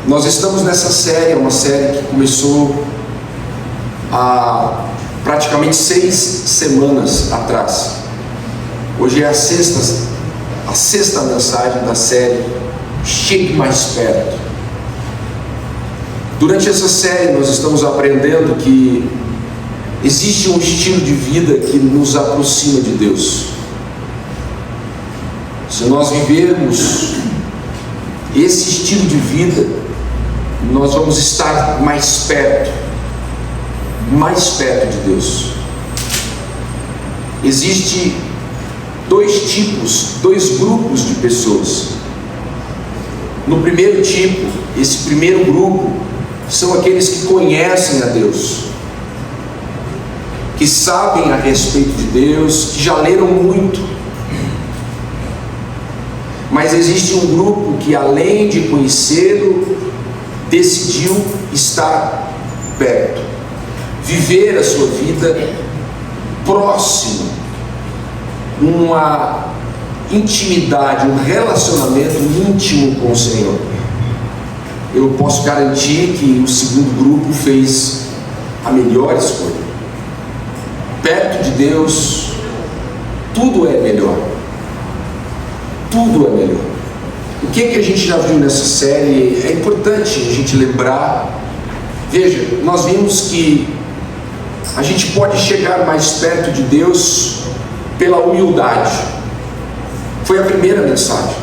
Nós estamos nessa série, uma série que começou há praticamente 6 semanas atrás. Hoje é a sexta mensagem da série Chegue Mais Perto. Durante essa série nós estamos aprendendo que existe um estilo de vida que nos aproxima de Deus. Se nós vivermos esse estilo de vida, nós vamos estar mais perto de Deus. Existem dois grupos de pessoas. No primeiro tipo, esse primeiro grupo são aqueles que conhecem a Deus, que sabem a respeito de Deus, que já leram muito. Mas existe um grupo que, além de conhecê-lo, decidiu estar perto, viver a sua vida próximo, uma intimidade, um relacionamento íntimo com o Senhor. Eu posso garantir que o segundo grupo fez a melhor escolha. Perto de Deus, tudo é melhor. Tudo é melhor. O que a gente já viu nessa série? É importante a gente lembrar. Veja, nós vimos que a gente pode chegar mais perto de Deus pela humildade. Foi a primeira mensagem.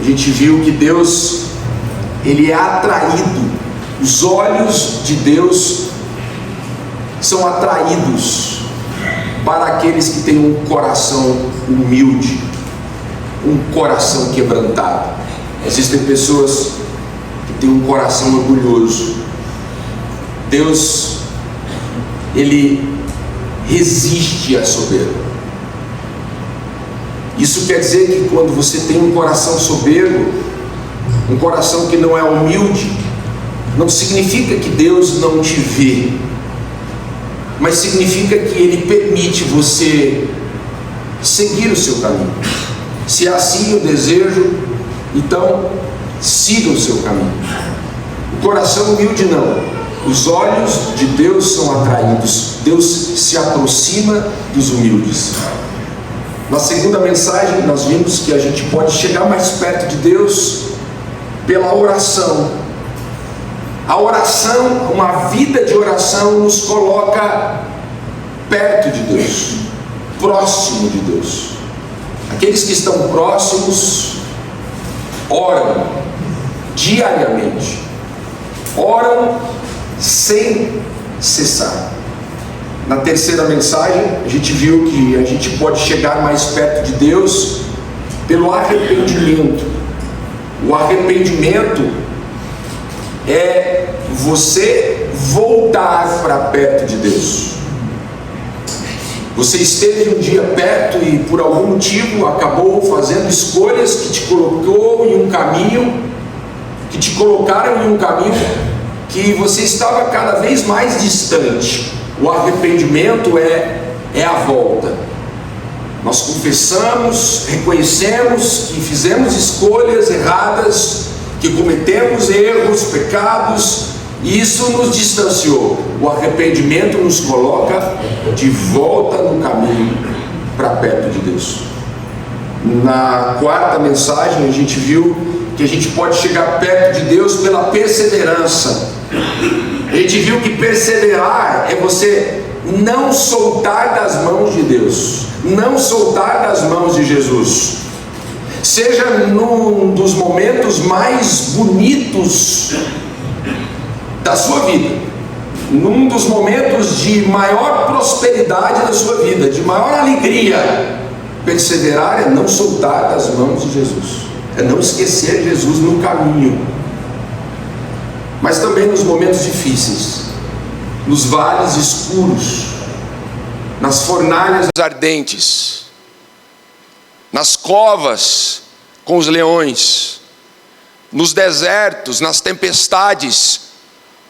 A gente viu que Deus, Ele é atraído. Os olhos de Deus são atraídos para aqueles que têm um coração humilde, um coração quebrantado. Existem pessoas que têm um coração orgulhoso. Deus, Ele resiste à soberba. Isso quer dizer que quando você tem um coração soberbo, um coração que não é humilde, não significa que Deus não te vê, mas significa que Ele permite você seguir o seu caminho. Se é assim o desejo, então siga o seu caminho. O coração humilde não. Os olhos de Deus são atraídos. Deus se aproxima dos humildes. Na segunda mensagem nós vimos que a gente pode chegar mais perto de Deus pela oração. A oração, uma vida de oração, nos coloca perto de Deus, próximo de Deus. Aqueles que estão próximos oram diariamente, oram sem cessar. Na terceira mensagem a gente viu que a gente pode chegar mais perto de Deus pelo arrependimento. O arrependimento é você voltar para perto de Deus. Você esteve um dia perto e por algum motivo acabou fazendo escolhas que te colocou em um caminho, que te colocaram em um caminho que você estava cada vez mais distante. O arrependimento é a volta. Nós confessamos, reconhecemos que fizemos escolhas erradas, que cometemos erros, pecados, e isso nos distanciou. O arrependimento nos coloca de volta no caminho para perto de Deus. Na quarta mensagem a gente viu que a gente pode chegar perto de Deus pela perseverança. A gente viu que perseverar é você não soltar das mãos de Deus, não soltar das mãos de Jesus. Seja num dos momentos mais bonitos da sua vida, num dos momentos de maior prosperidade da sua vida, de maior alegria, perseverar é não soltar das mãos de Jesus, é não esquecer Jesus no caminho. Mas também nos momentos difíceis, nos vales escuros, nas fornalhas ardentes, nas covas com os leões, nos desertos, nas tempestades.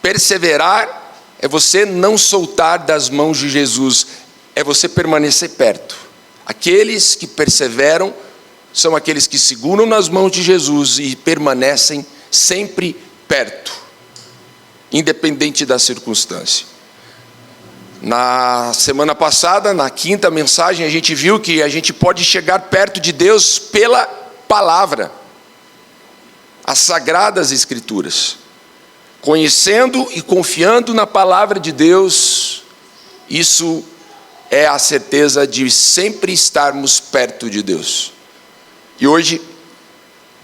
Perseverar é você não soltar das mãos de Jesus, é você permanecer perto. Aqueles que perseveram são aqueles que seguram nas mãos de Jesus e permanecem sempre perto, independente da circunstância. Na semana passada, na quinta mensagem, a gente viu que a gente pode chegar perto de Deus pela palavra, as sagradas escrituras. Conhecendo e confiando na palavra de Deus, isso é a certeza de sempre estarmos perto de Deus. E hoje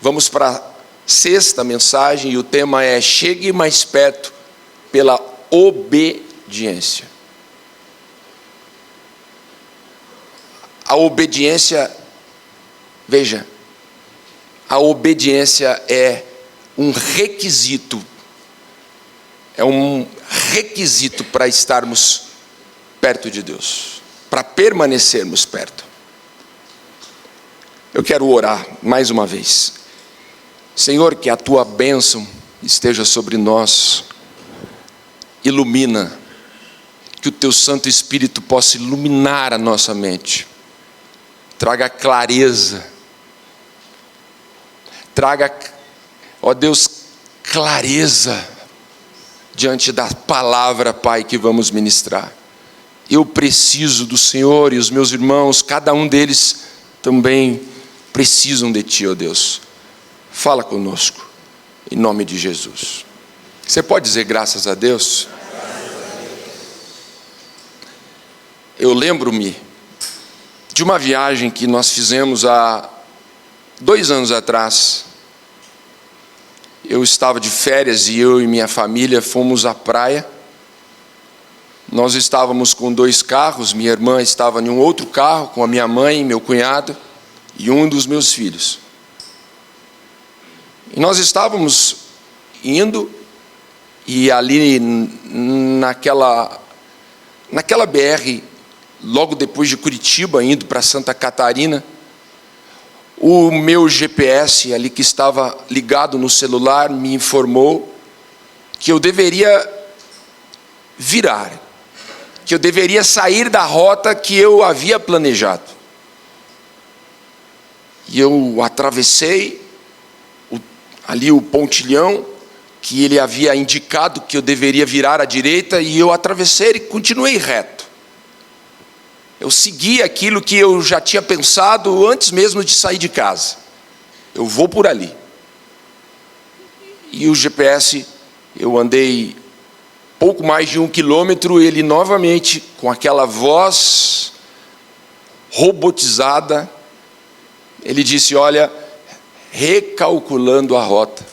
vamos para a sexta mensagem, e o tema é: chegue mais perto pela obediência. A obediência, veja, a obediência é um requisito para estarmos perto de Deus, para permanecermos perto. Eu quero orar mais uma vez. Senhor, que a tua bênção esteja sobre nós, ilumina, que o teu Santo Espírito possa iluminar a nossa mente, traga clareza, traga, ó Deus, clareza diante da palavra, Pai, que vamos ministrar. Eu preciso do Senhor, e os meus irmãos, cada um deles também precisam de Ti, ó Deus. Fala conosco, em nome de Jesus. Você pode dizer graças a Deus? Eu lembro-me de uma viagem que nós fizemos há 2 anos atrás. Eu estava de férias e eu e minha família fomos à praia. Nós estávamos com 2 carros, minha irmã estava em um outro carro com a minha mãe, meu cunhado e um dos meus filhos. E nós estávamos indo, e ali naquela BR, logo depois de Curitiba, indo para Santa Catarina, o meu GPS ali que estava ligado no celular me informou que eu deveria virar, que eu deveria sair da rota que eu havia planejado. E eu atravessei ali o pontilhão que ele havia indicado que eu deveria virar à direita, e eu atravessei e continuei reto. Eu segui aquilo que eu já tinha pensado antes mesmo de sair de casa. Eu vou por ali. E o GPS, eu andei pouco mais de 1 quilômetro, ele novamente, com aquela voz robotizada, ele disse: olha, recalculando a rota,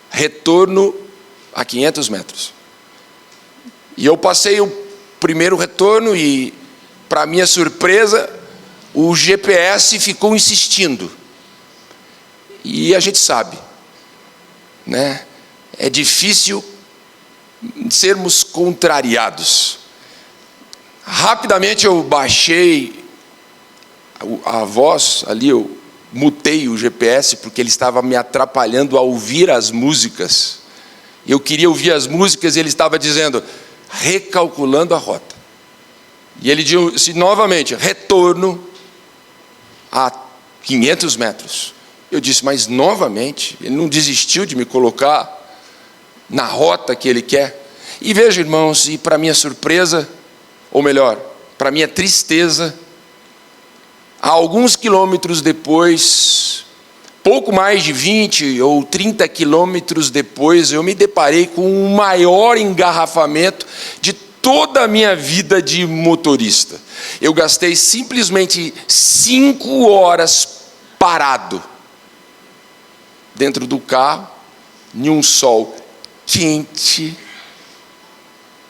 retorno a 500 metros. E eu passei o primeiro retorno e, para minha surpresa, o GPS ficou insistindo. E a gente sabe, né? É difícil sermos contrariados. Rapidamente eu baixei a voz ali, eu mutei o GPS, porque ele estava me atrapalhando a ouvir as músicas. Eu queria ouvir as músicas e ele estava dizendo: recalculando a rota. E ele disse novamente: retorno a 500 metros. Eu disse: mas novamente, ele não desistiu de me colocar na rota que ele quer. E veja, irmãos, e para minha surpresa, ou melhor, para minha tristeza, alguns quilômetros depois, pouco mais de 20 ou 30 quilômetros depois, eu me deparei com o maior engarrafamento de toda a minha vida de motorista. Eu gastei simplesmente 5 horas parado dentro do carro, em um sol quente,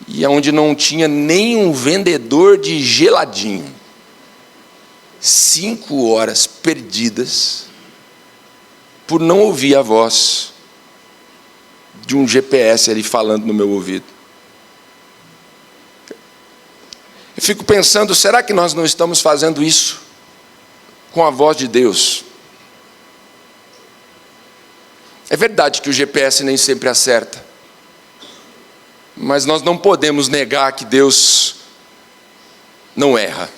e onde não tinha nem um vendedor de geladinho. 5 horas perdidas por não ouvir a voz de um GPS ali falando no meu ouvido. Eu fico pensando, será que nós não estamos fazendo isso com a voz de Deus? É verdade que o GPS nem sempre acerta, mas nós não podemos negar que Deus não erra.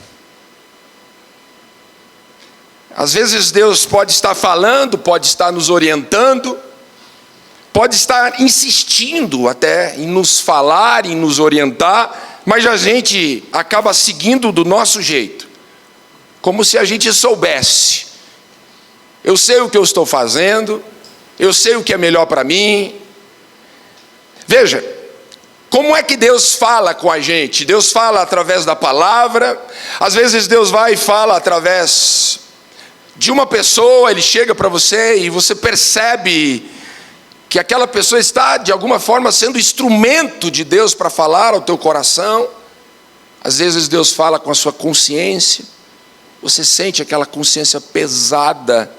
Às vezes Deus pode estar falando, pode estar nos orientando, pode estar insistindo até em nos falar, em nos orientar, mas a gente acaba seguindo do nosso jeito, como se a gente soubesse. Eu sei o que eu estou fazendo, eu sei o que é melhor para mim. Veja, como é que Deus fala com a gente? Deus fala através da palavra. Às vezes Deus vai e fala através de uma pessoa. Ele chega para você e você percebe que aquela pessoa está de alguma forma sendo instrumento de Deus para falar ao teu coração. Às vezes Deus fala com a sua consciência. Você sente aquela consciência pesada,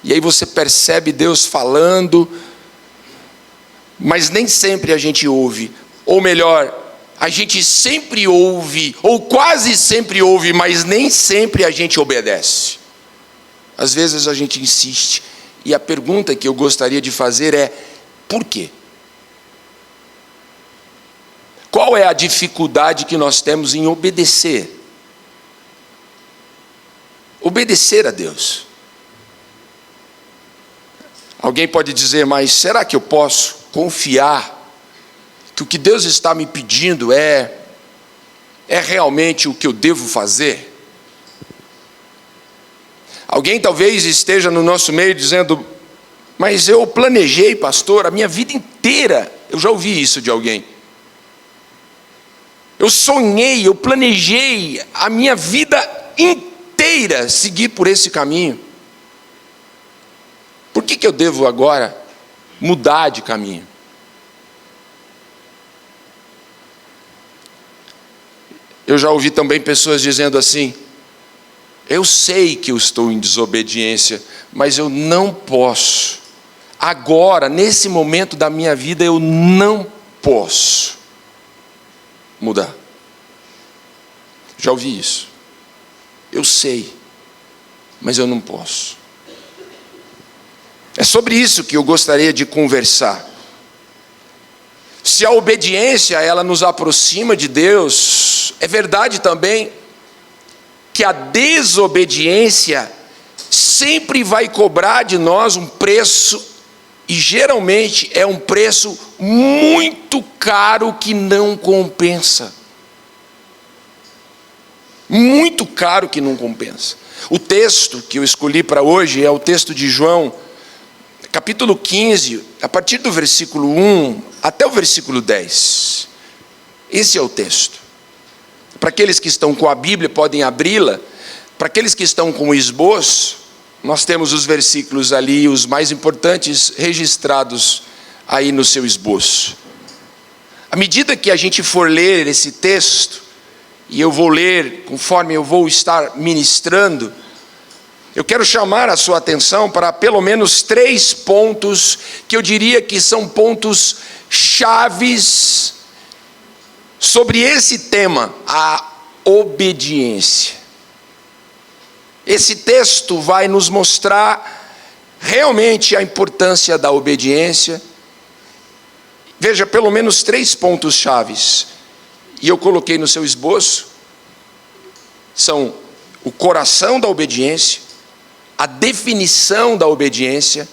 e aí você percebe Deus falando, mas nem sempre a gente ouve. Ou melhor, a gente sempre ouve, ou quase sempre ouve, mas nem sempre a gente obedece. Às vezes a gente insiste. E a pergunta que eu gostaria de fazer é: por quê? Qual é a dificuldade que nós temos em obedecer? Obedecer a Deus. Alguém pode dizer, mas será que eu posso confiar que o que Deus está me pedindo é realmente o que eu devo fazer? Alguém talvez esteja no nosso meio dizendo, mas eu planejei, pastor, a minha vida inteira. Eu já ouvi isso de alguém. Eu sonhei, eu planejei a minha vida inteira seguir por esse caminho. Por que eu devo agora mudar de caminho? Eu já ouvi também pessoas dizendo assim, eu sei que eu estou em desobediência, mas eu não posso. Agora, nesse momento da minha vida, eu não posso mudar. Já ouvi isso. Eu sei, mas eu não posso. É sobre isso que eu gostaria de conversar. Se a obediência, ela nos aproxima de Deus, é verdade também que a desobediência sempre vai cobrar de nós um preço, e geralmente é um preço muito caro que não compensa. Muito caro que não compensa. O texto que eu escolhi para hoje é o texto de João, capítulo 15, a partir do versículo 1 até o versículo 10. Esse é o texto. Para aqueles que estão com a Bíblia, podem abri-la. Para aqueles que estão com o esboço, nós temos os versículos ali, os mais importantes, registrados aí no seu esboço. À medida que a gente for ler esse texto, e eu vou ler conforme eu vou estar ministrando, eu quero chamar a sua atenção para pelo menos 3 pontos, que eu diria que são pontos chaves sobre esse tema, a obediência. Esse texto vai nos mostrar realmente a importância da obediência. Veja, pelo menos 3 pontos chaves, e eu coloquei no seu esboço, são o coração da obediência, a definição da obediência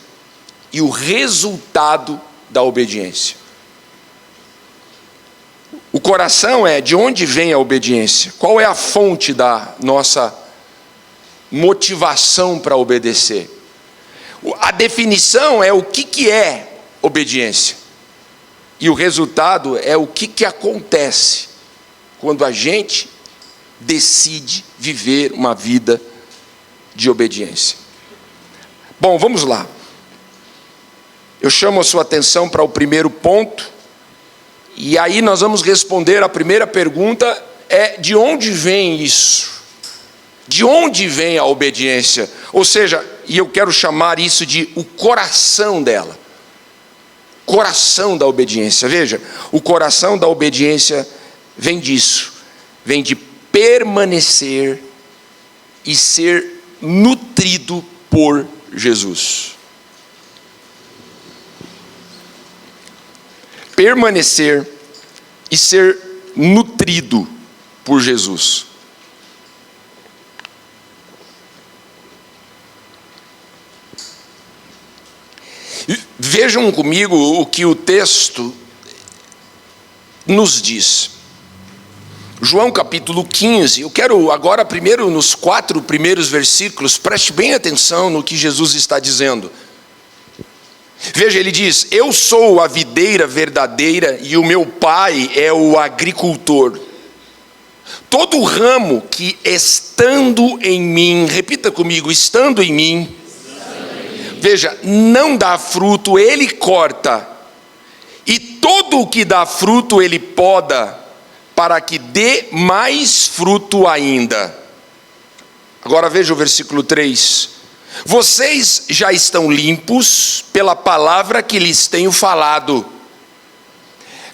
e o resultado da obediência. O coração é de onde vem a obediência, qual é a fonte da nossa motivação para obedecer. A definição é o que é obediência, e o resultado é o que acontece quando a gente decide viver uma vida de obediência. Bom, vamos lá. Eu chamo a sua atenção para o primeiro ponto, e aí nós vamos responder a primeira pergunta, de onde vem isso? De onde vem a obediência? Ou seja, e eu quero chamar isso de o coração dela. Coração da obediência. Veja, o coração da obediência vem disso, vem de permanecer e ser nutrido por Jesus. Permanecer e ser nutrido por Jesus. Vejam comigo o que o texto nos diz. João capítulo 15, eu quero agora primeiro nos 4 primeiros versículos, preste bem atenção no que Jesus está dizendo. Veja, ele diz: eu sou a videira verdadeira e o meu pai é o agricultor. Todo ramo que estando em mim, repita comigo, estando em mim, veja, não dá fruto, ele corta, e todo o que dá fruto ele poda, para que dê mais fruto ainda. Agora veja o versículo 3. Vocês já estão limpos pela palavra que lhes tenho falado.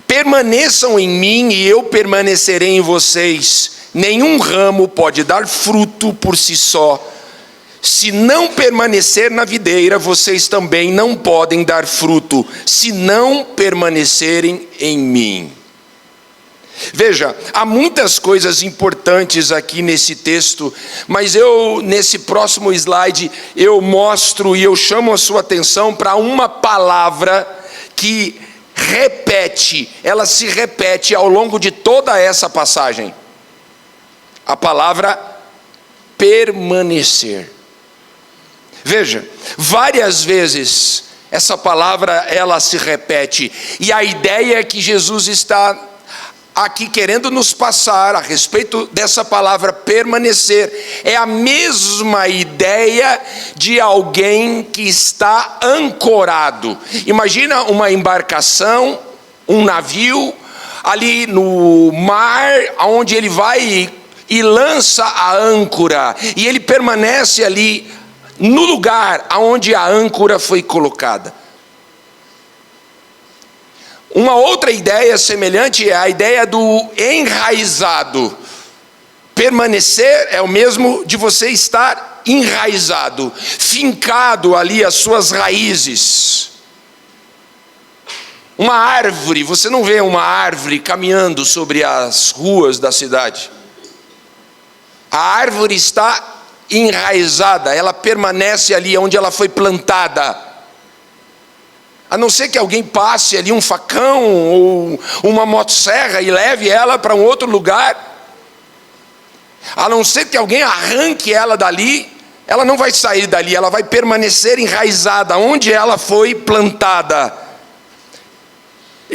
Permaneçam em mim e eu permanecerei em vocês. Nenhum ramo pode dar fruto por si só. Se não permanecer na videira, vocês também não podem dar fruto, se não permanecerem em mim. Veja, há muitas coisas importantes aqui nesse texto, mas nesse próximo slide, eu mostro e eu chamo a sua atenção para uma palavra que ela se repete ao longo de toda essa passagem. A palavra permanecer. Veja, várias vezes essa palavra ela se repete, e a ideia é que Jesus está aqui querendo nos passar a respeito dessa palavra permanecer, é a mesma ideia de alguém que está ancorado. Imagina uma embarcação, um navio, ali no mar, onde ele vai e lança a âncora, e ele permanece ali no lugar onde a âncora foi colocada. Uma outra ideia semelhante é a ideia do enraizado. Permanecer é o mesmo de você estar enraizado, fincado ali as suas raízes. Uma árvore, você não vê uma árvore caminhando sobre as ruas da cidade. A árvore está enraizada, ela permanece ali onde ela foi plantada. A não ser que alguém passe ali um facão ou uma motosserra e leve ela para um outro lugar, a não ser que alguém arranque ela dali, ela não vai sair dali, ela vai permanecer enraizada onde ela foi plantada.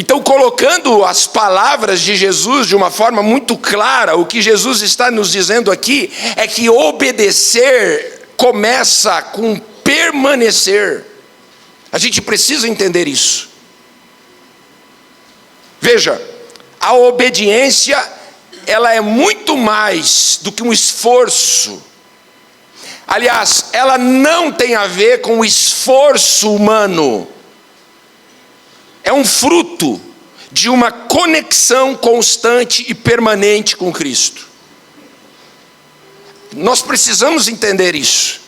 Então, colocando as palavras de Jesus de uma forma muito clara, o que Jesus está nos dizendo aqui é que obedecer começa com permanecer. A gente precisa entender isso. Veja, a obediência, ela é muito mais do que um esforço. Aliás, ela não tem a ver com o esforço humano. É um fruto de uma conexão constante e permanente com Cristo. Nós precisamos entender isso.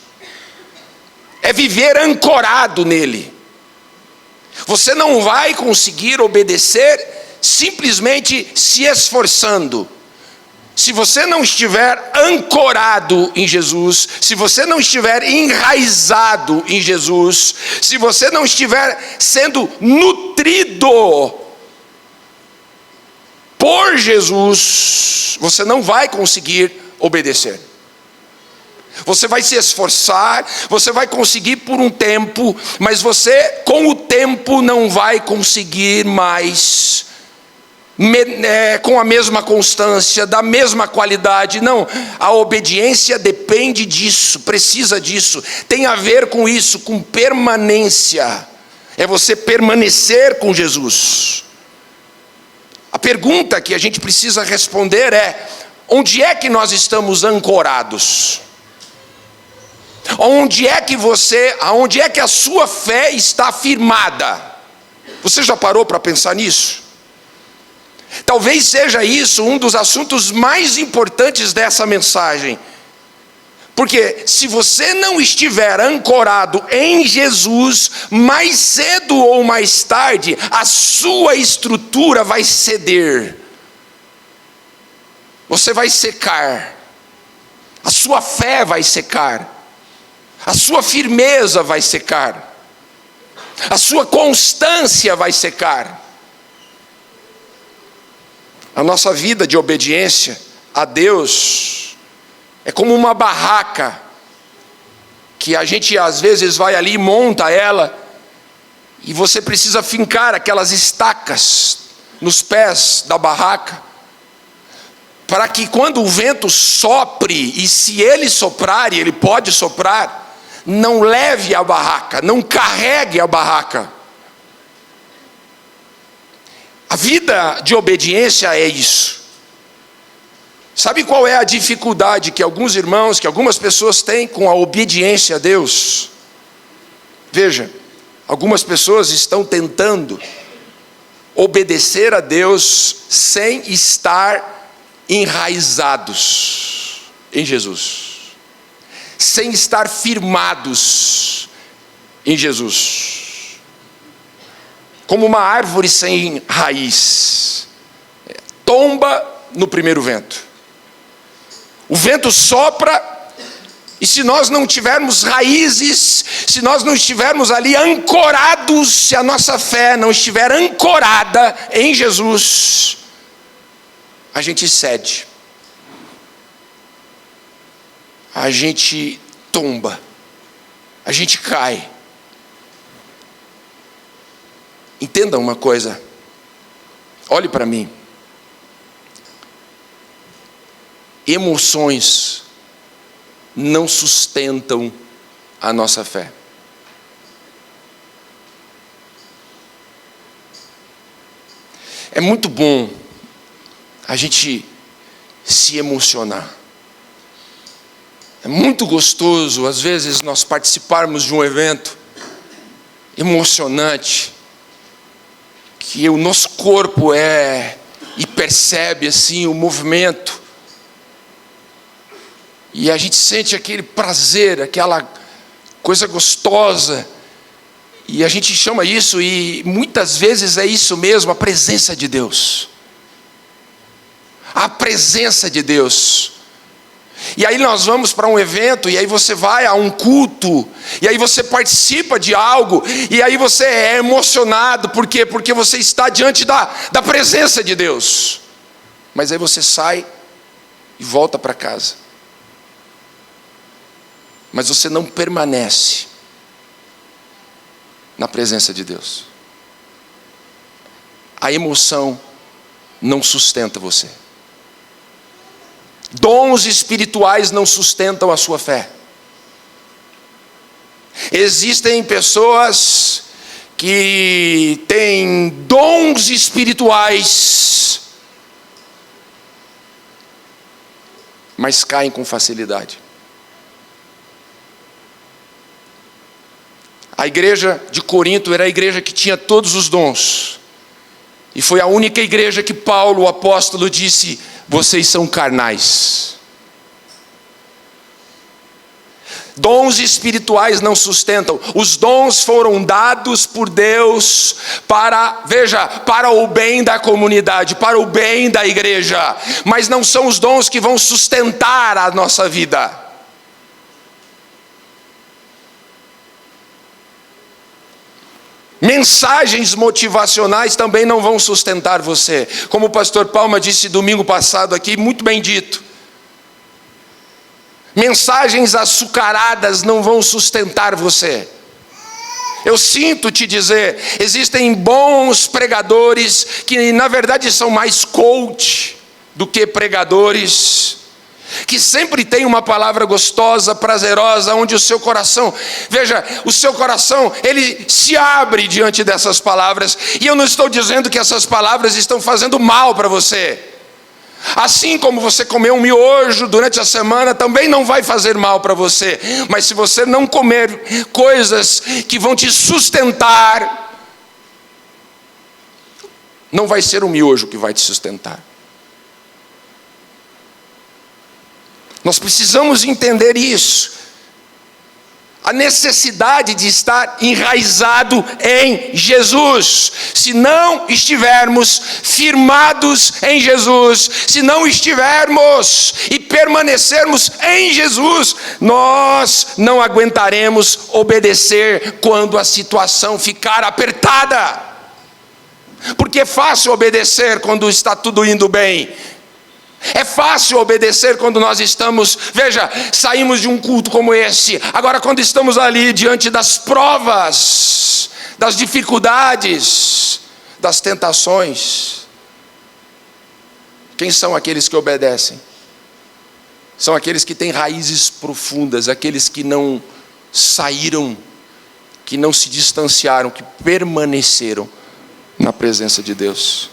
É viver ancorado nele. Você não vai conseguir obedecer simplesmente se esforçando. Se você não estiver ancorado em Jesus, se você não estiver enraizado em Jesus, se você não estiver sendo nutrido por Jesus, você não vai conseguir obedecer. Você vai se esforçar, você vai conseguir por um tempo, mas você com o tempo não vai conseguir mais com a mesma constância, da mesma qualidade. Não, a obediência depende disso, precisa disso, tem a ver com isso, com permanência. É você permanecer com Jesus. A pergunta que a gente precisa responder é: onde é que nós estamos ancorados? Onde é que a sua fé está firmada? Você já parou para pensar nisso? Talvez seja isso um dos assuntos mais importantes dessa mensagem. Porque se você não estiver ancorado em Jesus, mais cedo ou mais tarde, a sua estrutura vai ceder. Você vai secar. A sua fé vai secar. A sua firmeza vai secar. a sua constância vai secar. A nossa vida de obediência a Deus é como uma barraca, que a gente às vezes vai ali e monta ela, e você precisa fincar aquelas estacas nos pés da barraca, para que quando o vento sopre, e se ele soprar, e ele pode soprar, não leve a barraca, não carregue a barraca. A vida de obediência é isso. Sabe qual é a dificuldade que alguns irmãos, que algumas pessoas têm com a obediência a Deus? Veja, algumas pessoas estão tentando obedecer a Deus sem estar enraizados em Jesus, sem estar firmados em Jesus. Como uma árvore sem raiz, tomba no primeiro vento. O vento sopra, e se nós não tivermos raízes, se nós não estivermos ali ancorados, se a nossa fé não estiver ancorada em Jesus, a gente cede, a gente tomba, a gente cai. Entenda uma coisa, olhe para mim. Emoções não sustentam a nossa fé. É muito bom a gente se emocionar. É muito gostoso, às vezes, nós participarmos de um evento emocionante, que o nosso corpo e percebe assim o movimento, e a gente sente aquele prazer, aquela coisa gostosa, e a gente chama isso, e muitas vezes é isso mesmo, a presença de Deus. A presença de Deus. E aí nós vamos para um evento, e aí você vai a um culto, e aí você participa de algo, e aí você é emocionado. Por quê? Porque você está diante da presença de Deus. Mas aí você sai e volta para casa. Mas você não permanece na presença de Deus. A emoção não sustenta você. Dons espirituais não sustentam a sua fé. Existem pessoas que têm dons espirituais, mas caem com facilidade. A igreja de Corinto era a igreja que tinha todos os dons. E foi a única igreja que Paulo, o apóstolo, disse: vocês são carnais. Dons espirituais não sustentam. Os dons foram dados por Deus para o bem da comunidade, para o bem da igreja. Mas não são os dons que vão sustentar a nossa vida. Mensagens motivacionais também não vão sustentar você. Como o pastor Palma disse domingo passado aqui, muito bem dito. Mensagens açucaradas não vão sustentar você. Eu sinto te dizer, existem bons pregadores que na verdade são mais coach do que pregadores, que sempre tem uma palavra gostosa, prazerosa, onde o seu coração, veja, o seu coração, ele se abre diante dessas palavras, e eu não estou dizendo que essas palavras estão fazendo mal para você. Assim como você comer um miojo durante a semana, também não vai fazer mal para você, mas se você não comer coisas que vão te sustentar, não vai ser o miojo que vai te sustentar. Nós precisamos entender isso. a necessidade de estar enraizado em Jesus. Se não estivermos firmados em Jesus, se não estivermos e permanecermos em Jesus, nós não aguentaremos obedecer quando a situação ficar apertada. Porque é fácil obedecer quando está tudo indo bem. É fácil obedecer quando nós estamos, veja, saímos de um culto como esse. Agora, quando estamos ali diante das provas, das dificuldades, das tentações, quem são aqueles que obedecem? São aqueles que têm raízes profundas, aqueles que não saíram, que não se distanciaram, que permaneceram na presença de Deus.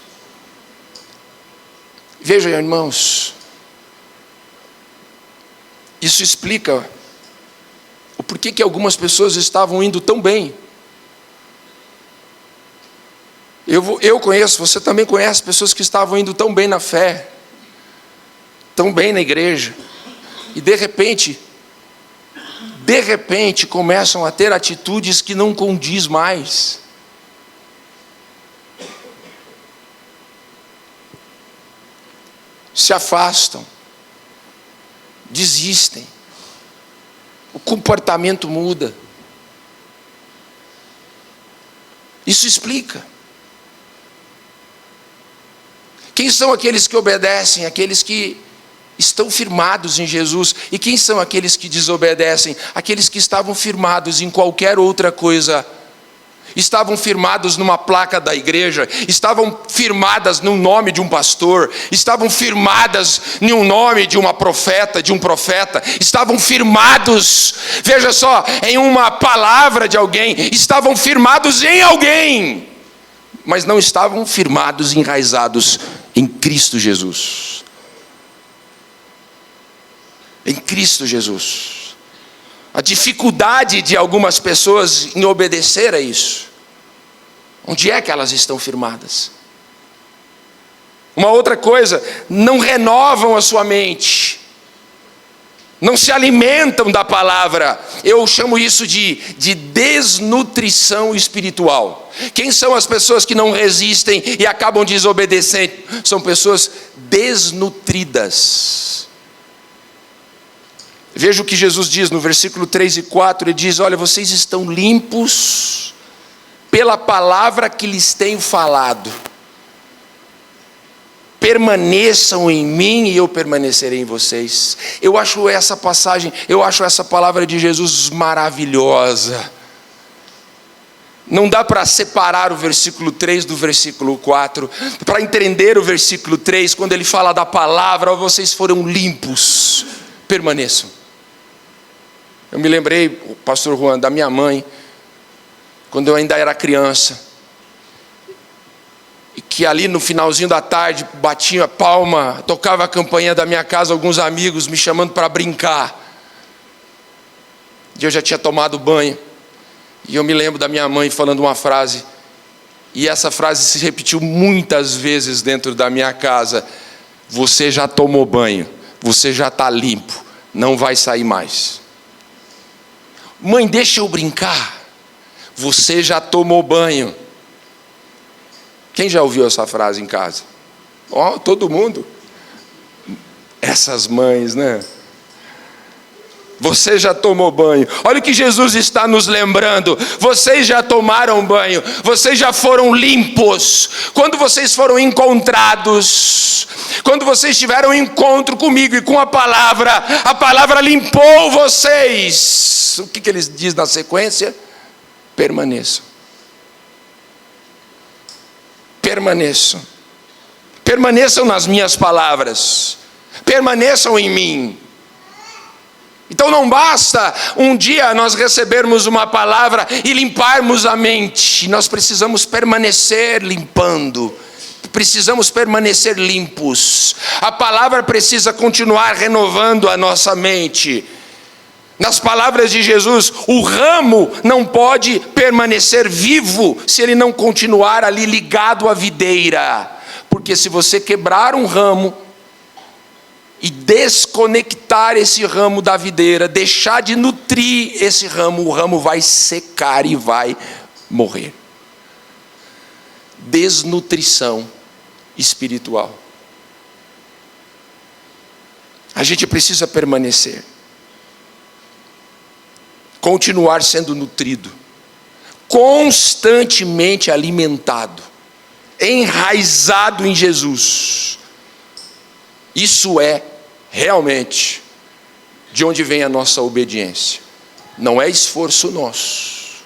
Vejam, irmãos, isso explica o porquê que algumas pessoas estavam indo tão bem. Eu conheço, você também conhece pessoas que estavam indo tão bem na fé, tão bem na igreja, e de repente começam a ter atitudes que não condiz mais. Se afastam, desistem, o comportamento muda. Isso explica. Quem são aqueles que obedecem? Aqueles que estão firmados em Jesus. E quem são aqueles que desobedecem? Aqueles que estavam firmados em qualquer outra coisa. Estavam firmados numa placa da igreja, estavam firmadas no nome de um pastor, estavam firmadas em um nome de uma profeta, estavam firmados, veja só, em uma palavra de alguém, estavam firmados em alguém, mas não estavam firmados, enraizados em Cristo Jesus. Em Cristo Jesus. A dificuldade de algumas pessoas em obedecer a isso. Onde é que elas estão firmadas? Uma outra coisa, não renovam a sua mente. Não se alimentam da palavra. Eu chamo isso de desnutrição espiritual. Quem são as pessoas que não resistem e acabam desobedecendo? São pessoas desnutridas. Veja o que Jesus diz no versículo 3 e 4, ele diz: olha, vocês estão limpos pela palavra que lhes tenho falado. Permaneçam em mim e eu permanecerei em vocês. Eu acho essa palavra de Jesus maravilhosa. Não dá para separar o versículo 3 do versículo 4. Para entender o versículo 3, quando ele fala da palavra, vocês foram limpos, permaneçam. Eu me lembrei, pastor Juan, da minha mãe, quando eu ainda era criança, e que ali no finalzinho da tarde, batia a palma, tocava a campainha da minha casa, alguns amigos me chamando para brincar, e eu já tinha tomado banho, e eu me lembro da minha mãe falando uma frase, e essa frase se repetiu muitas vezes dentro da minha casa: você já tomou banho, você já está limpo, não vai sair mais. Mãe, deixa eu brincar. Você já tomou banho. Quem já ouviu essa frase em casa? Todo mundo. Essas mães, né? Você já tomou banho. Olha o que Jesus está nos lembrando. Vocês já tomaram banho. Vocês já foram limpos. Quando vocês foram encontrados, quando vocês tiveram um encontro comigo e com a palavra limpou vocês. O que ele diz na sequência? Permaneçam. Permaneçam. Permaneçam nas minhas palavras. Permaneçam em mim. Então não basta um dia nós recebermos uma palavra e limparmos a mente. Nós precisamos permanecer limpando. Precisamos permanecer limpos. A palavra precisa continuar renovando a nossa mente. Nas palavras de Jesus, o ramo não pode permanecer vivo se ele não continuar ali ligado à videira. Porque se você quebrar um ramo, e desconectar esse ramo da videira, deixar de nutrir esse ramo, o ramo vai secar e vai morrer. Desnutrição espiritual. A gente precisa permanecer, continuar sendo nutrido, constantemente alimentado, enraizado em Jesus. Isso é realmente de onde vem a nossa obediência. Não é esforço nosso.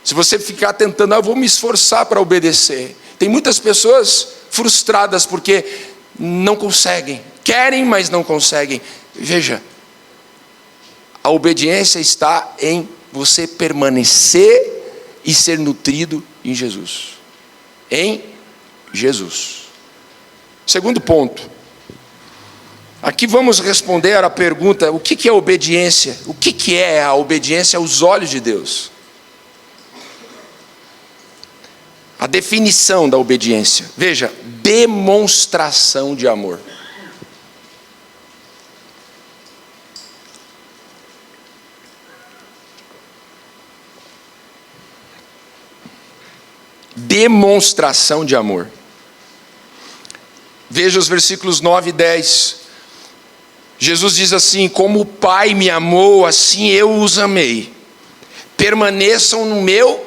Se você ficar tentando, eu vou me esforçar para obedecer. Tem muitas pessoas frustradas porque não conseguem. Querem, mas não conseguem. Veja, a obediência está em você permanecer e ser nutrido em Jesus. Em Jesus. Segundo ponto. Aqui vamos responder à pergunta: o que é obediência? O que é a obediência aos olhos de Deus? A definição da obediência. Veja, demonstração de amor. Demonstração de amor. Veja os versículos 9 e 10. Jesus diz assim: como o Pai me amou, assim eu os amei. Permaneçam no meu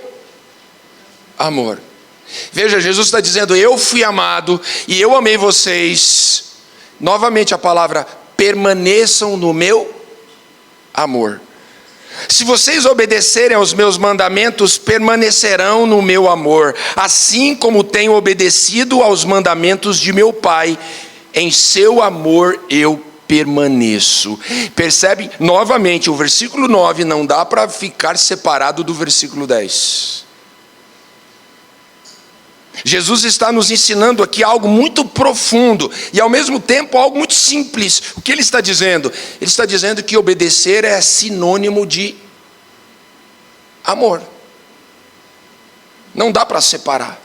amor. Veja, Jesus está dizendo: eu fui amado e eu amei vocês. Novamente a palavra, permaneçam no meu amor. Se vocês obedecerem aos meus mandamentos, permanecerão no meu amor, assim como tenho obedecido aos mandamentos de meu Pai. Em seu amor eu permaneço. Percebe? Novamente, o versículo 9 não dá para ficar separado do versículo 10. Jesus está nos ensinando aqui algo muito profundo e ao mesmo tempo algo muito simples. O que ele está dizendo? Ele está dizendo que obedecer é sinônimo de amor. Não dá para separar.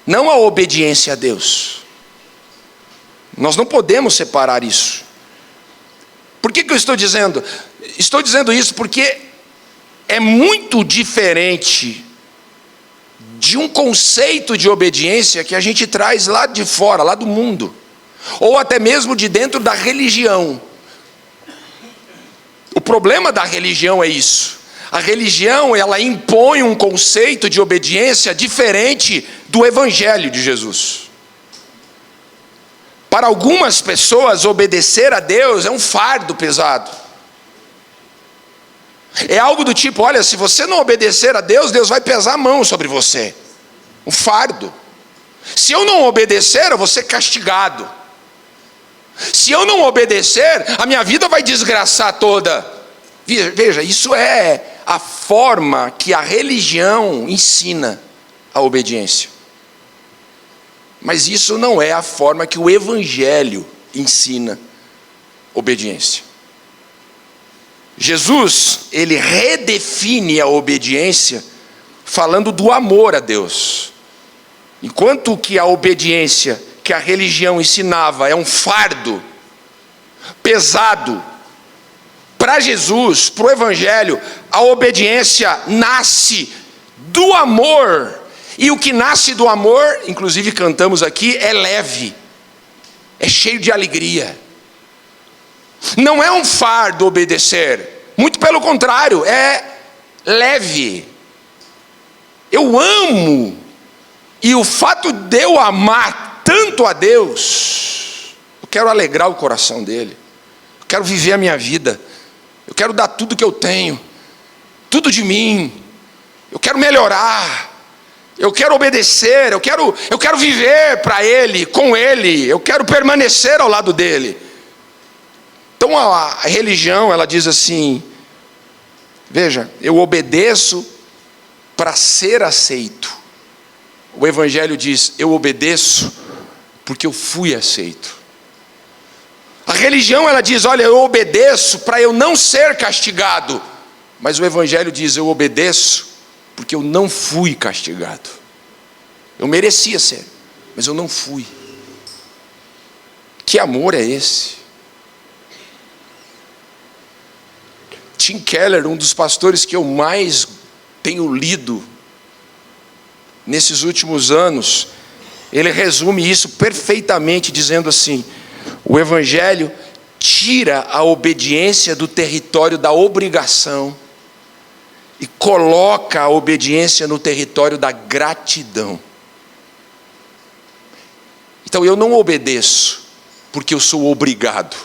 Não a obediência a Deus. Nós não podemos separar isso. Por que eu estou dizendo? Estou dizendo isso porque é muito diferente de um conceito de obediência que a gente traz lá de fora, lá do mundo, ou até mesmo de dentro da religião. O problema da religião é isso. A religião, ela impõe um conceito de obediência diferente do Evangelho de Jesus. Para algumas pessoas, obedecer a Deus é um fardo pesado. É algo do tipo: olha, se você não obedecer a Deus, Deus vai pesar a mão sobre você. Um fardo. Se eu não obedecer, eu vou ser castigado. Se eu não obedecer, a minha vida vai desgraçar toda. Veja, isso é a forma que a religião ensina a obediência. Mas isso não é a forma que o Evangelho ensina obediência. Jesus, ele redefine a obediência falando do amor a Deus. Enquanto que a obediência que a religião ensinava é um fardo pesado, para Jesus, para o Evangelho, a obediência nasce do amor. E o que nasce do amor, inclusive cantamos aqui, é leve, é cheio de alegria. Não é um fardo obedecer, muito pelo contrário, é leve. Eu amo, e o fato de eu amar tanto a Deus, eu quero alegrar o coração dele, eu quero viver a minha vida, eu quero dar tudo que eu tenho, tudo de mim, eu quero melhorar, eu quero obedecer, eu quero viver para Ele, com Ele, eu quero permanecer ao lado dEle. Então a religião, ela diz assim: veja, eu obedeço para ser aceito. O Evangelho diz: eu obedeço porque eu fui aceito. A religião, ela diz: olha, eu obedeço para eu não ser castigado. Mas o Evangelho diz: eu obedeço porque eu não fui castigado. Eu merecia ser, mas eu não fui. Que amor é esse? Tim Keller, um dos pastores que eu mais tenho lido nesses últimos anos, ele resume isso perfeitamente dizendo assim: o Evangelho tira a obediência do território da obrigação e coloca a obediência no território da gratidão. Então eu não obedeço porque eu sou obrigado,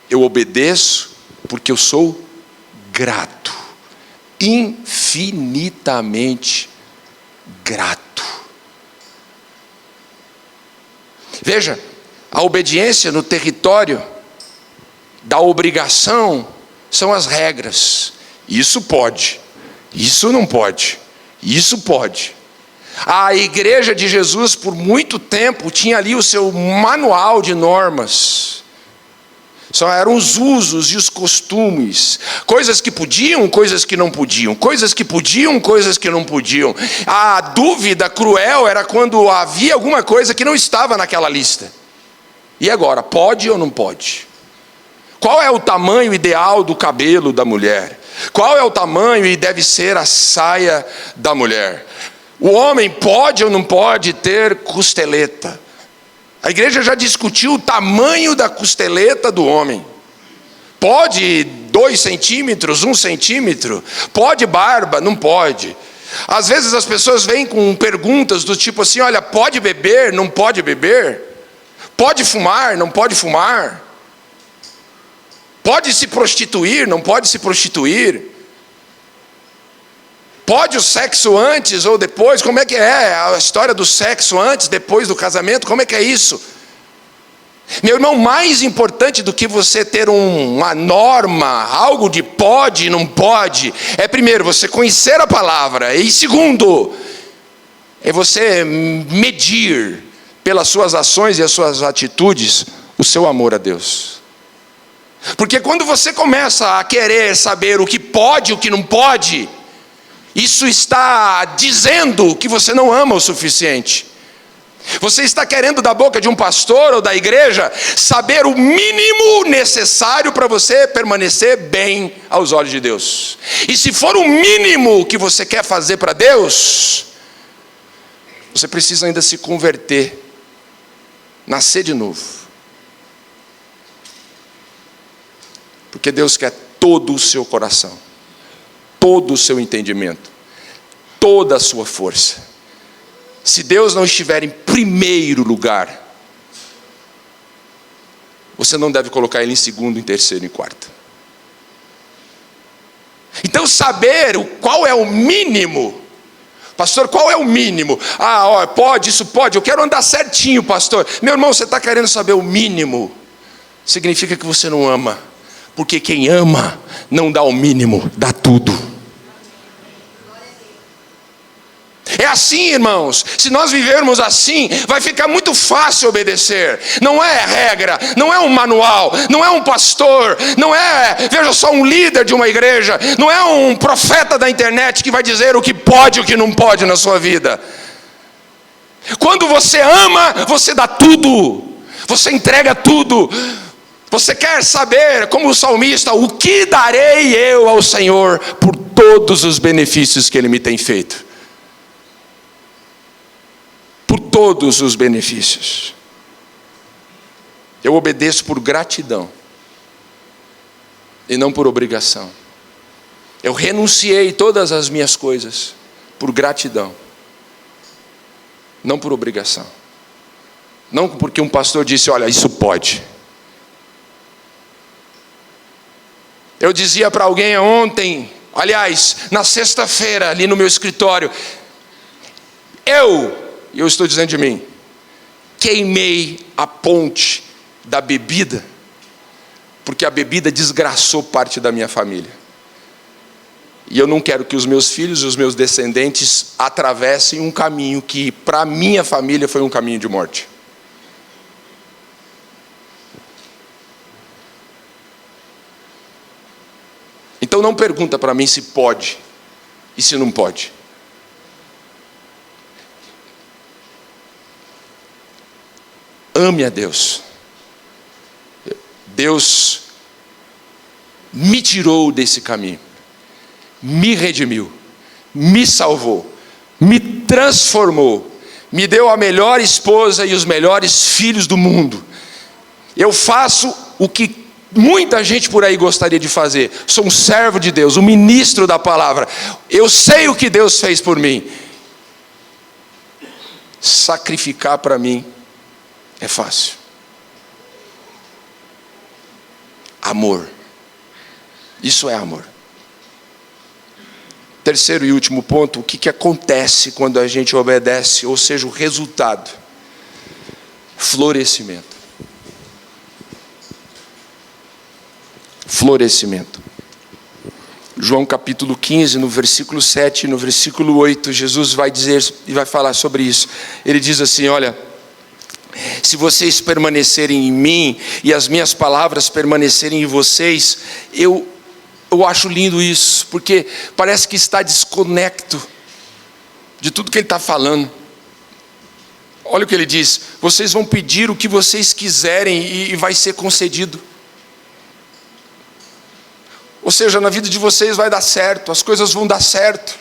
eu obedeço porque eu sou grato, infinitamente grato. Veja, a obediência no território da obrigação são as regras. Isso pode, isso não pode, isso pode. A igreja de Jesus, por muito tempo, tinha ali o seu manual de normas. Só eram os usos e os costumes, coisas que podiam, coisas que não podiam, coisas que podiam, coisas que não podiam. A dúvida cruel era quando havia alguma coisa que não estava naquela lista. E agora, pode ou não pode? Qual é o tamanho ideal do cabelo da mulher? Qual é o tamanho e deve ser a saia da mulher? O homem pode ou não pode ter costeleta? A igreja já discutiu o tamanho da costeleta do homem. Pode 2 centímetros, 1 centímetro? Pode barba? Não pode. Às vezes as pessoas vêm com perguntas do tipo assim: olha, pode beber? Não pode beber? Pode fumar? Não pode fumar? Pode se prostituir? Não pode se prostituir? Pode o sexo antes ou depois? Como é que é a história do sexo antes, depois do casamento? Como é que é isso? Meu irmão, mais importante do que você ter uma norma, algo de pode e não pode, é primeiro você conhecer a palavra, e segundo, é você medir pelas suas ações e as suas atitudes o seu amor a Deus. Porque quando você começa a querer saber o que pode e o que não pode, isso está dizendo que você não ama o suficiente. Você está querendo da boca de um pastor ou da igreja saber o mínimo necessário para você permanecer bem aos olhos de Deus. E se for o mínimo que você quer fazer para Deus, você precisa ainda se converter, nascer de novo. Porque Deus quer todo o seu coração, todo o seu entendimento, toda a sua força. Se Deus não estiver em primeiro lugar, você não deve colocar Ele em segundo, em terceiro e em quarto. Então saber qual é o mínimo. Pastor, qual é o mínimo? Pode, isso pode, eu quero andar certinho, pastor. Meu irmão, você está querendo saber o mínimo, significa que você não ama. Porque quem ama não dá o mínimo, dá tudo. É assim, irmãos, se nós vivermos assim, vai ficar muito fácil obedecer. Não é regra, não é um manual, não é um pastor, não é, veja só, um líder de uma igreja, não é um profeta da internet que vai dizer o que pode e o que não pode na sua vida. Quando você ama, você dá tudo, você entrega tudo. Você quer saber, como o salmista, o que darei eu ao Senhor por todos os benefícios que Ele me tem feito? Por todos os benefícios. Eu obedeço por gratidão e não por obrigação. Eu renunciei todas as minhas coisas por gratidão, não por obrigação. Não porque um pastor disse: olha, isso pode. Eu dizia para alguém ontem, aliás, na sexta-feira, ali no meu escritório, eu estou dizendo de mim, queimei a ponte da bebida, porque a bebida desgraçou parte da minha família. E eu não quero que os meus filhos e os meus descendentes atravessem um caminho que para a minha família foi um caminho de morte. Então não pergunta para mim se pode e se não pode. Ame a Deus. Deus me tirou desse caminho, me redimiu, me salvou, me transformou, me deu a melhor esposa e os melhores filhos do mundo. Eu faço o que muita gente por aí gostaria de fazer. Sou um servo de Deus, um ministro da palavra. Eu sei o que Deus fez por mim. Sacrificar para mim é fácil. Amor. Isso é amor. Terceiro e último ponto, o que acontece quando a gente obedece, ou seja, o resultado? Florescimento. Florescimento. João capítulo 15, no versículo 7, no versículo 8, Jesus vai dizer e vai falar sobre isso. Ele diz assim: olha, se vocês permanecerem em mim e as minhas palavras permanecerem em vocês, eu acho lindo isso, porque parece que está desconecto de tudo que ele está falando. Olha o que ele diz: vocês vão pedir o que vocês quiserem e vai ser concedido. Ou seja, na vida de vocês vai dar certo, as coisas vão dar certo,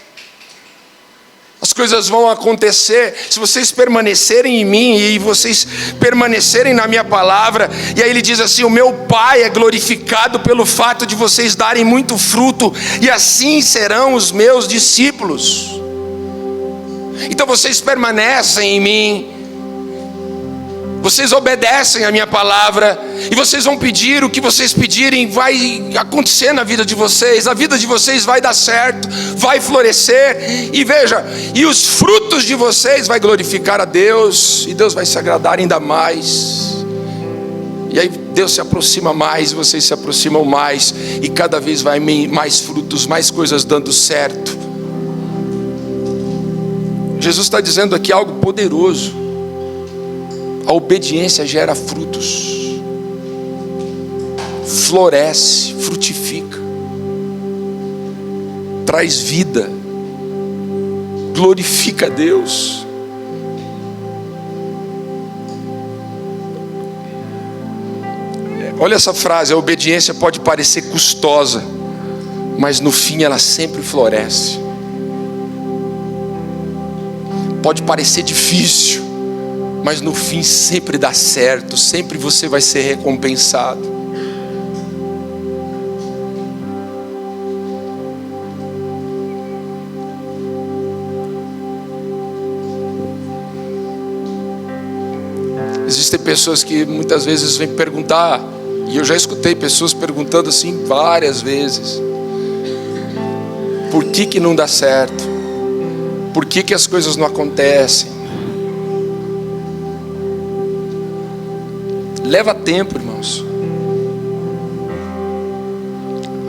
as coisas vão acontecer, se vocês permanecerem em mim e vocês permanecerem na minha palavra. E aí ele diz assim: o meu Pai é glorificado pelo fato de vocês darem muito fruto, e assim serão os meus discípulos. Então vocês permanecem em mim, vocês obedecem a minha palavra, e vocês vão pedir o que vocês pedirem, vai acontecer na vida de vocês, a vida de vocês vai dar certo, vai florescer, e veja, e os frutos de vocês vai glorificar a Deus, e Deus vai se agradar ainda mais, e aí Deus se aproxima mais, vocês se aproximam mais, e cada vez vai mais frutos, mais coisas dando certo. Jesus está dizendo aqui algo poderoso. A obediência gera frutos, floresce, frutifica, traz vida, glorifica a Deus. Olha essa frase: a obediência pode parecer custosa, mas no fim ela sempre floresce. Pode parecer difícil, mas no fim sempre dá certo, sempre você vai ser recompensado. Existem pessoas que muitas vezes vêm perguntar, e eu já escutei pessoas perguntando assim várias vezes: por que não dá certo? Por que as coisas não acontecem? Leva tempo, irmãos.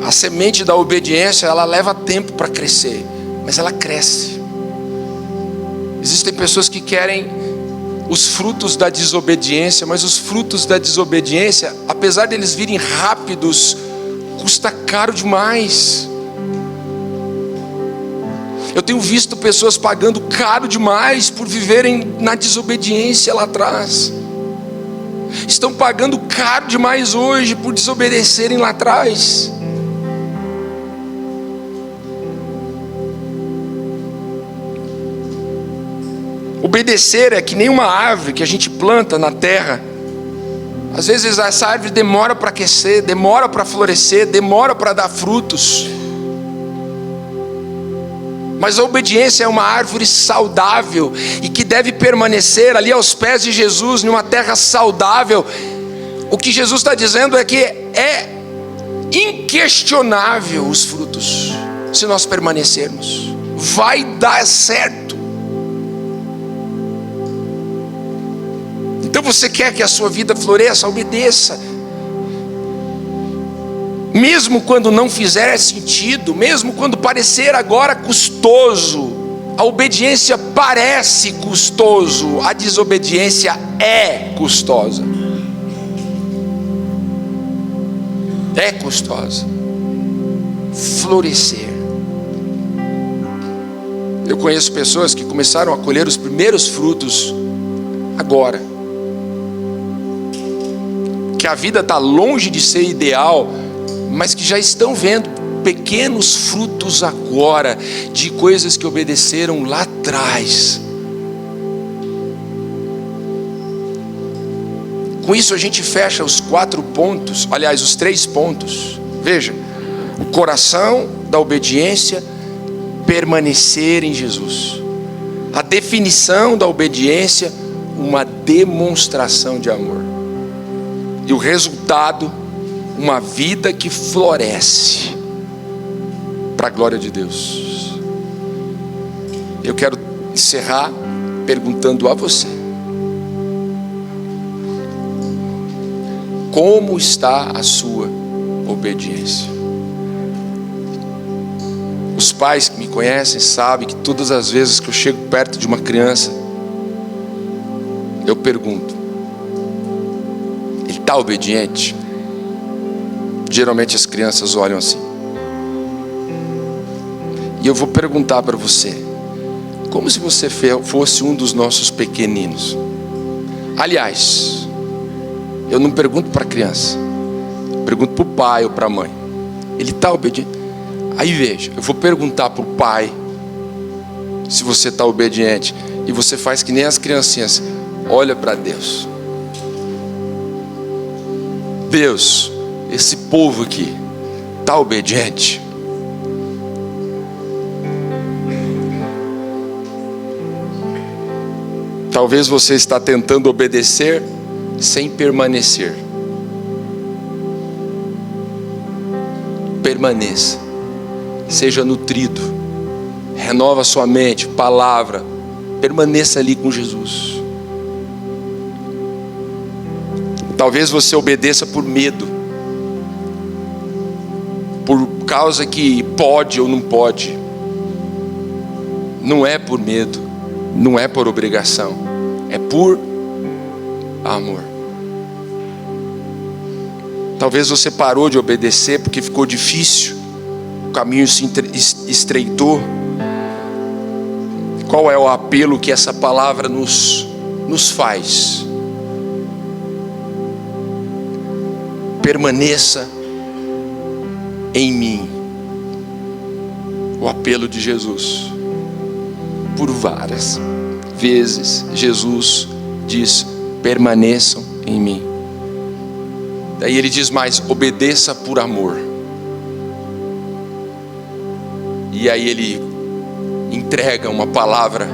A semente da obediência, ela leva tempo para crescer, mas ela cresce. Existem pessoas que querem os frutos da desobediência, mas os frutos da desobediência, apesar deles virem rápidos, custa caro demais. Eu tenho visto pessoas pagando caro demais por viverem na desobediência lá atrás. Estão pagando caro demais hoje por desobedecerem lá atrás. Obedecer é que nem uma árvore que a gente planta na terra. Às vezes essa árvore demora para crescer, demora para florescer, demora para dar frutos. Mas a obediência é uma árvore saudável e que deve permanecer ali aos pés de Jesus, numa terra saudável. O que Jesus está dizendo é que é inquestionável os frutos, se nós permanecermos, vai dar certo. Então você quer que a sua vida floresça, obedeça. Mesmo quando não fizer sentido, mesmo quando parecer agora custoso, a obediência parece custoso, a desobediência é custosa. É custosa. Florescer. Eu conheço pessoas que começaram a colher os primeiros frutos agora. Que a vida está longe de ser ideal, mas que já estão vendo pequenos frutos agora de coisas que obedeceram lá atrás. Com isso a gente fecha os 4 pontos, aliás, os 3 pontos. Veja, o coração da obediência, permanecer em Jesus. A definição da obediência, uma demonstração de amor. E o resultado, uma vida que floresce para a glória de Deus. Eu quero encerrar perguntando a você: como está a sua obediência? Os pais que me conhecem sabem que todas as vezes que eu chego perto de uma criança, eu pergunto: ele está obediente? Geralmente as crianças olham assim. E eu vou perguntar para você, como se você fosse um dos nossos pequeninos. Aliás, eu não pergunto para a criança, eu pergunto para o pai ou para a mãe: ele está obediente? Aí veja, eu vou perguntar para o pai se você está obediente, e você faz que nem as criancinhas, olha para Deus. Deus, esse povo aqui está obediente? Talvez você está tentando obedecer sem permanecer. Permaneça, seja nutrido, renova sua mente, palavra, permaneça ali com Jesus. Talvez você obedeça por medo, por causa que pode ou não pode. Não é por medo, não é por obrigação, é por amor. Talvez você parou de obedecer porque ficou difícil, o caminho se estreitou. Qual é o apelo que essa palavra nos faz? Permaneça em mim. O apelo de Jesus. Por várias vezes Jesus diz: permaneçam em mim. Daí ele diz mais: obedeça por amor. E aí ele entrega uma palavra: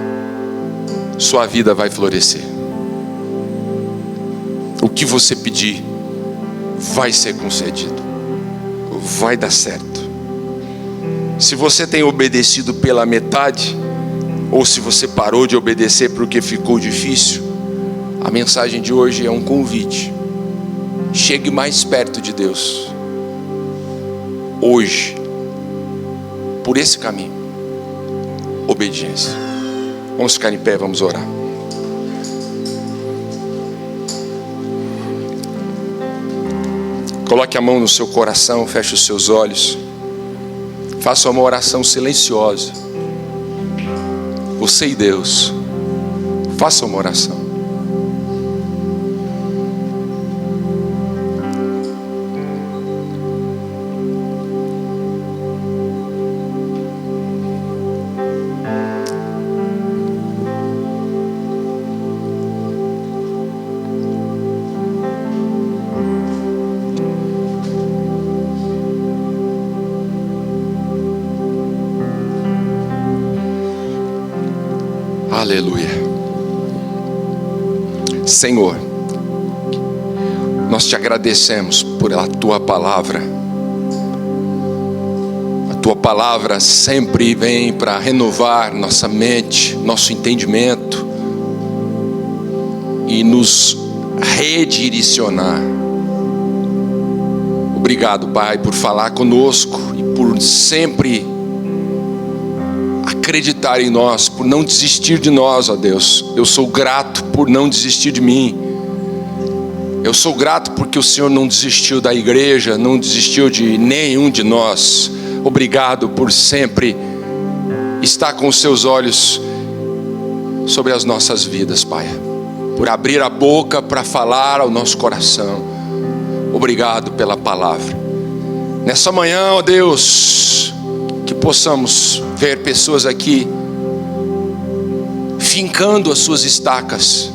sua vida vai florescer. O que você pedir vai ser concedido, vai dar certo. Se você tem obedecido pela metade, ou se você parou de obedecer porque ficou difícil, a mensagem de hoje é um convite. Chegue mais perto de Deus hoje, por esse caminho. Obediência. Vamos ficar em pé, vamos orar. Coloque a mão no seu coração, feche os seus olhos. Faça uma oração silenciosa. Você e Deus. Faça uma oração. Aleluia. Senhor, nós te agradecemos por a tua palavra. A tua palavra sempre vem para renovar nossa mente, nosso entendimento e nos redirecionar. Obrigado, Pai, por falar conosco e por sempre acreditar em nós, por não desistir de nós, ó Deus. Eu sou grato por não desistir de mim. Eu sou grato porque o Senhor não desistiu da igreja, não desistiu de nenhum de nós. Obrigado por sempre estar com os seus olhos sobre as nossas vidas, Pai. Por abrir a boca para falar ao nosso coração. Obrigado pela palavra. Nessa manhã, ó Deus, que possamos ver pessoas aqui fincando as suas estacas,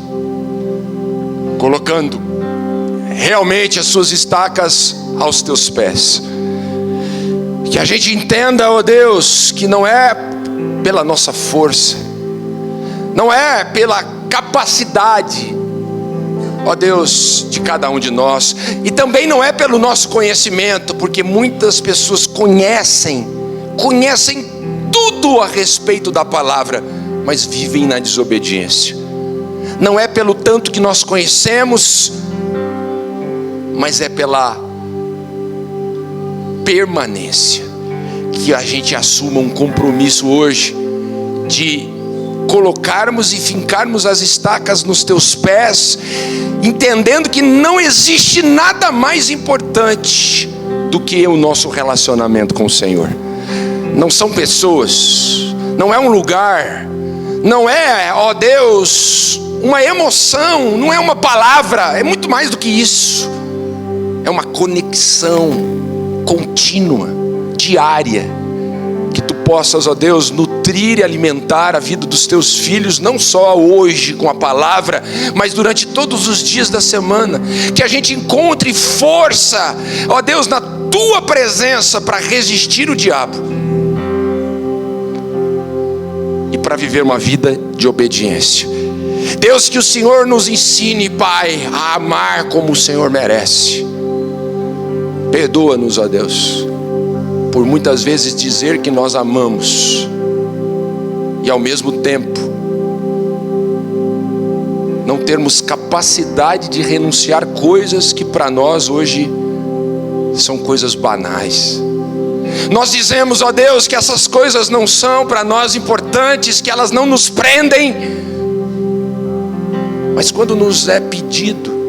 colocando realmente as suas estacas aos teus pés. Que a gente entenda, ó Deus, que não é pela nossa força, não é pela capacidade, ó Deus, de cada um de nós, e também não é pelo nosso conhecimento, porque muitas pessoas conhecem tudo a respeito da palavra, mas vivem na desobediência. Não é pelo tanto que nós conhecemos, mas é pela permanência. Que a gente assuma um compromisso hoje de colocarmos e fincarmos as estacas nos teus pés, entendendo que não existe nada mais importante do que o nosso relacionamento com o Senhor. Não são pessoas, não é um lugar, não é, ó Deus, uma emoção, não é uma palavra, é muito mais do que isso. É uma conexão contínua, diária, que tu possas, ó Deus, nutrir e alimentar a vida dos teus filhos, não só hoje com a palavra, mas durante todos os dias da semana. Que a gente encontre força, ó Deus, na tua presença para resistir o diabo e para viver uma vida de obediência. Deus, que o Senhor nos ensine, Pai, a amar como o Senhor merece. Perdoa-nos, ó Deus, por muitas vezes dizer que nós amamos e ao mesmo tempo não termos capacidade de renunciar coisas que para nós hoje são coisas banais. Nós dizemos, ó Deus, que essas coisas não são para nós importantes, que elas não nos prendem, mas quando nos é pedido,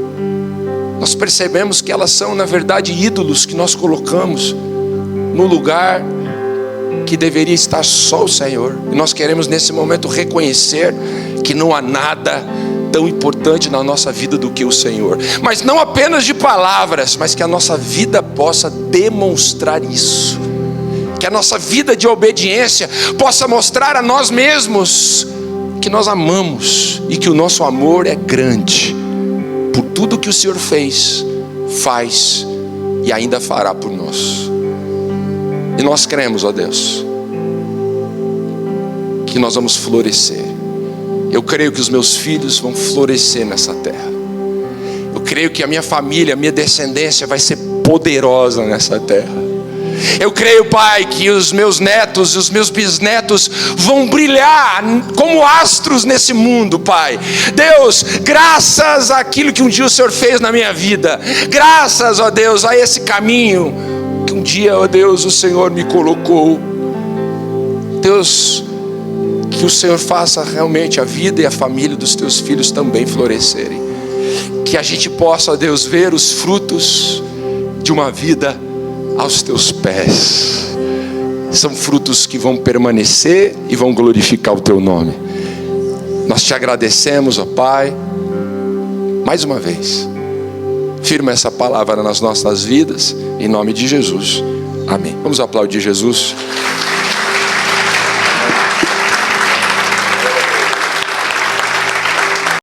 nós percebemos que elas são na verdade ídolos que nós colocamos no lugar que deveria estar só o Senhor. E nós queremos nesse momento reconhecer que não há nada tão importante na nossa vida do que o Senhor, mas não apenas de palavras, mas que a nossa vida possa demonstrar isso, que a nossa vida de obediência possa mostrar a nós mesmos que nós amamos e que o nosso amor é grande por tudo que o Senhor fez, faz e ainda fará por nós. E nós cremos, ó Deus, que nós vamos florescer. Eu creio que os meus filhos vão florescer nessa terra. Eu creio que a minha família, a minha descendência vai ser poderosa nessa terra. Eu creio, Pai, que os meus netos e os meus bisnetos vão brilhar como astros nesse mundo, Pai. Deus, graças àquilo que um dia o Senhor fez na minha vida, graças, ó Deus, a esse caminho que um dia, ó Deus, o Senhor me colocou. Deus, que o Senhor faça realmente a vida e a família dos teus filhos também florescerem. Que a gente possa, ó Deus, ver os frutos de uma vida aos teus pés. São frutos que vão permanecer e vão glorificar o teu nome. Nós te agradecemos, ó Pai, mais uma vez. Firma essa palavra nas nossas vidas, em nome de Jesus. Amém. Vamos aplaudir Jesus.